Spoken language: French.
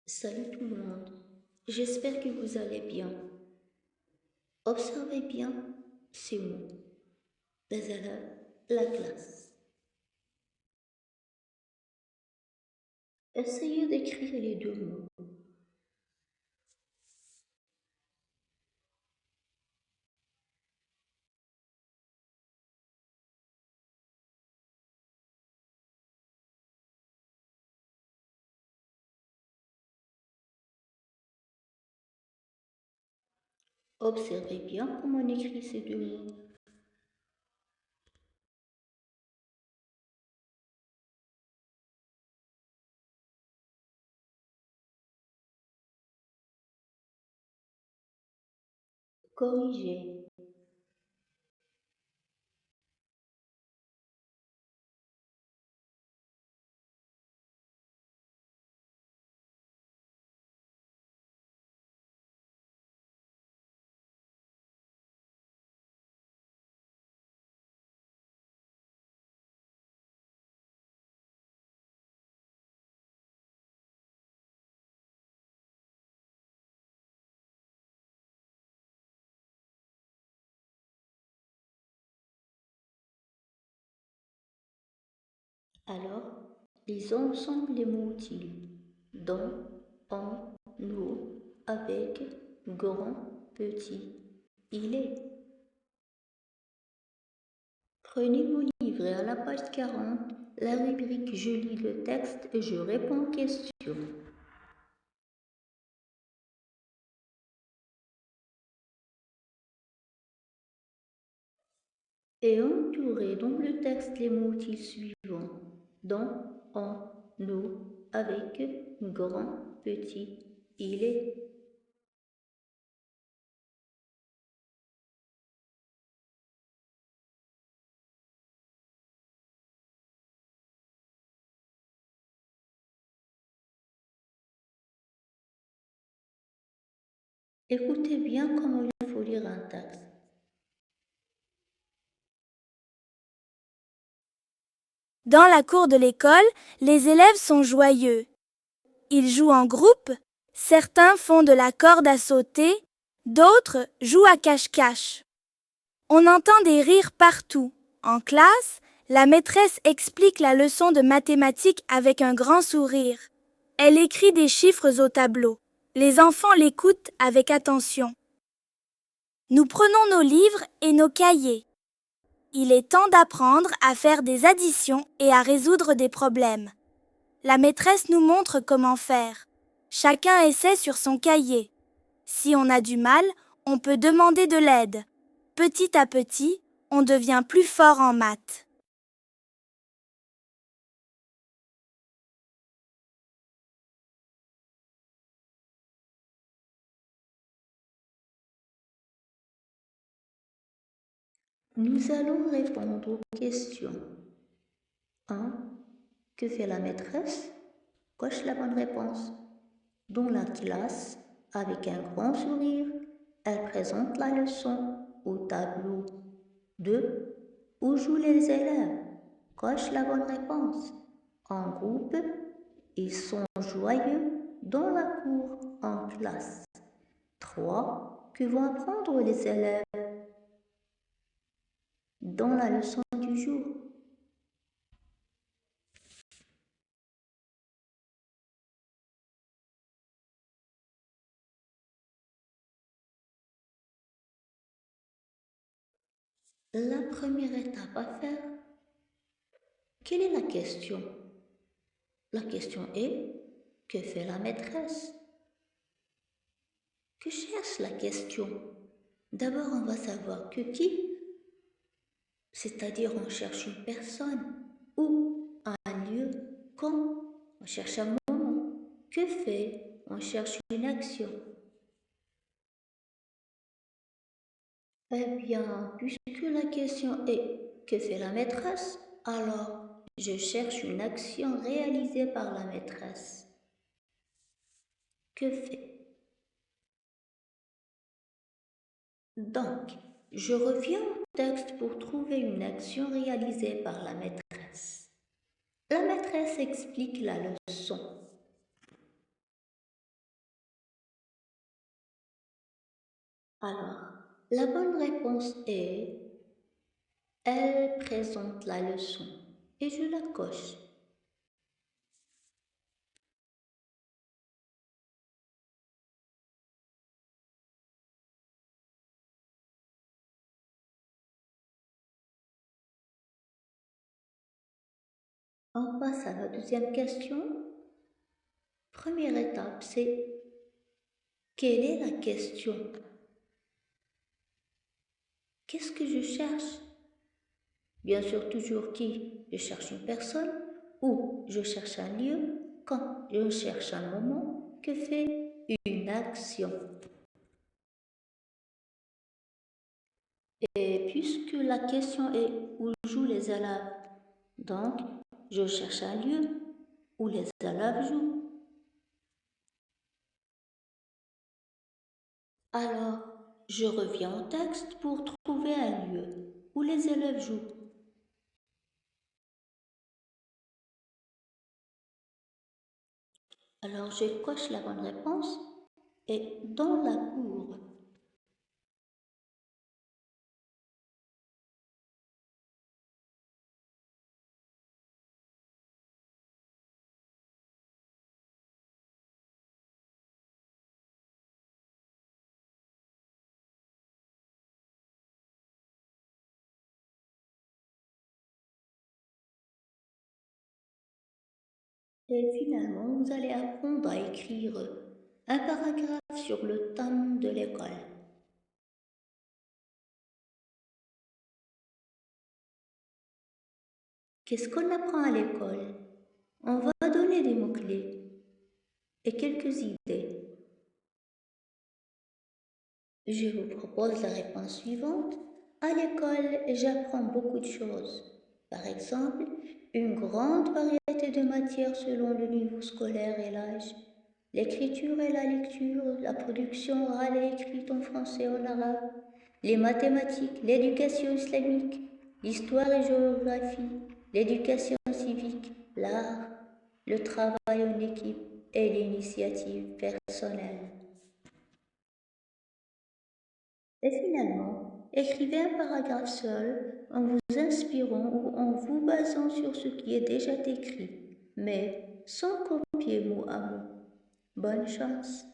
Salut tout le monde, j'espère que vous allez bien. Observez bien ces mots, les élèves, la classe. Essayez d'écrire les deux mots. Observez bien comment on écrit ces deux mots. Corrigez. Alors, lisons ensemble les mots utiles. Dans, en, nous, avec, grand, petit, il est. Prenez vos livres et à la page 40, la rubrique Je lis le texte et je réponds aux questions. Et entourez dans le texte les mots-titres suivants. Dans, en, nous, avec, grand, petit, il est. Écoutez bien comment il faut lire un texte. Dans la cour de l'école, les élèves sont joyeux. Ils jouent en groupe, certains font de la corde à sauter, d'autres jouent à cache-cache. On entend des rires partout. En classe, la maîtresse explique la leçon de mathématiques avec un grand sourire. Elle écrit des chiffres au tableau. Les enfants l'écoutent avec attention. Nous prenons nos livres et nos cahiers. Il est temps d'apprendre à faire des additions et à résoudre des problèmes. La maîtresse nous montre comment faire. Chacun essaie sur son cahier. Si on a du mal, on peut demander de l'aide. Petit à petit, on devient plus fort en maths. Nous allons répondre aux questions. 1. Que fait la maîtresse? Coche la bonne réponse. Dans la classe, avec un grand sourire, elle présente la leçon au tableau. 2. Où jouent les élèves? Coche la bonne réponse. En groupe, ils sont joyeux dans la cour en classe. 3. Que vont apprendre les élèves dans la leçon du jour? La première étape à faire, quelle est la question? La question est, que fait la maîtresse? Que cherche la question? D'abord, on va savoir que qui, c'est-à-dire on cherche une personne, où, un lieu, quand, on cherche un moment, que fait, on cherche une action. Eh bien, puisque la question est que fait la maîtresse, alors je cherche une action réalisée par la maîtresse. Que fait? Donc, je reviens au texte pour trouver une action réalisée par la maîtresse. La maîtresse explique la leçon. Alors, la bonne réponse est elle présente la leçon et je la coche. On passe à la deuxième question. Première étape, c'est quelle est la question? Qu'est-ce que je cherche? Bien sûr, toujours qui? Je cherche une personne ou je cherche un lieu quand je cherche un moment que fait une action. Et puisque la question est où jouent les élèves, donc je cherche un lieu où les élèves jouent. Alors, je reviens au texte pour trouver un lieu où les élèves jouent. Alors, je coche la bonne réponse et dans la cour. Et finalement, vous allez apprendre à écrire un paragraphe sur le thème de l'école. Qu'est-ce qu'on apprend à l'école? On va donner des mots-clés et quelques idées. Je vous propose la réponse suivante. À l'école, j'apprends beaucoup de choses. Par exemple, une grande variété de matières selon le niveau scolaire et l'âge. L'écriture et la lecture, la production orale et écrite en français et en arabe, les mathématiques, l'éducation islamique, l'histoire et géographie, l'éducation civique, l'art, le travail en équipe et l'initiative personnelle. Et finalement, écrivez un paragraphe seul en vous inspirant ou en vous basant sur ce qui est déjà écrit, mais sans copier mot à mot. Bonne chance!